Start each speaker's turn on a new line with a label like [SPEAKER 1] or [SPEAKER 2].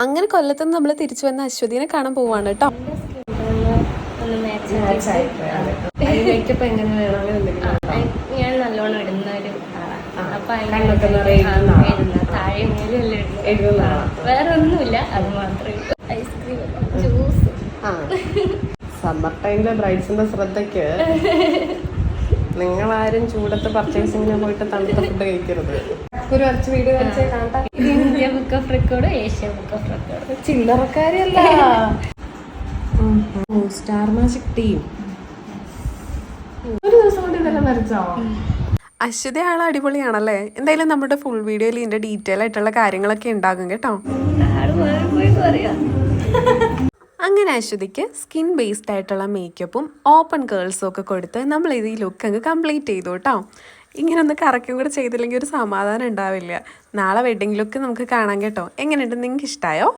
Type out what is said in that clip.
[SPEAKER 1] അങ്ങനെ കൊല്ലത്തുനിന്ന് നമ്മൾ തിരിച്ചു വന്ന അശ്വതിനെ കാണാൻ പോവാണ് കേട്ടോ.
[SPEAKER 2] ഞാൻ നല്ലോണം ഇടുന്ന ഒരു വേറെ ഒന്നുമില്ല, അത് മാത്രമേ. Ice cream, juice.
[SPEAKER 3] സമ്മർ ടൈമിലെ ബ്രൈഡ്സിന്റെ ശ്രദ്ധയ്ക്ക് നിങ്ങളാരും ചൂടത്ത് പർച്ചേസിങ്ങിന് പോയിട്ട് തണുത്ത ഫുഡ് കഴിക്കരുത്. ഒരു അരച്ച് വീട് കഴിച്ചേ കാണാം.
[SPEAKER 2] India book of record, Asia book of record.
[SPEAKER 3] ചില്ലറക്കാരിയല്ല. സ്റ്റാർ മാജിക് ടീം ഒരു ദിവസം കൊണ്ട് ഇതെല്ലാം വരച്ചോ?
[SPEAKER 1] അശ്വതി ആൾ അടിപൊളിയാണല്ലേ. എന്തായാലും നമ്മുടെ ഫുൾ വീഡിയോയിൽ ഇതിന്റെ ഡീറ്റെയിൽ ആയിട്ടുള്ള കാര്യങ്ങളൊക്കെ ഉണ്ടാകും കേട്ടോ. അങ്ങനെ അശ്വതിക്ക് സ്കിൻ ബേസ്ഡ് ആയിട്ടുള്ള മേക്കപ്പും ഓപ്പൺ കേൾസും ഒക്കെ കൊടുത്ത് നമ്മൾ ഇത് ഈ ലുക്ക് അങ്ങ് കംപ്ലീറ്റ് ചെയ്തു കേട്ടോ. ഇങ്ങനെ ഒന്ന് കറക്റ്റും കൂടെ ചെയ്തില്ലെങ്കിൽ ഒരു സമാധാനം ഉണ്ടാവില്ല. നാളെ വെഡിങ് ലുക്ക് നമുക്ക് കാണാം കേട്ടോ. എങ്ങനെയുണ്ട്, നിങ്ങൾക്ക് ഇഷ്ടമായോ?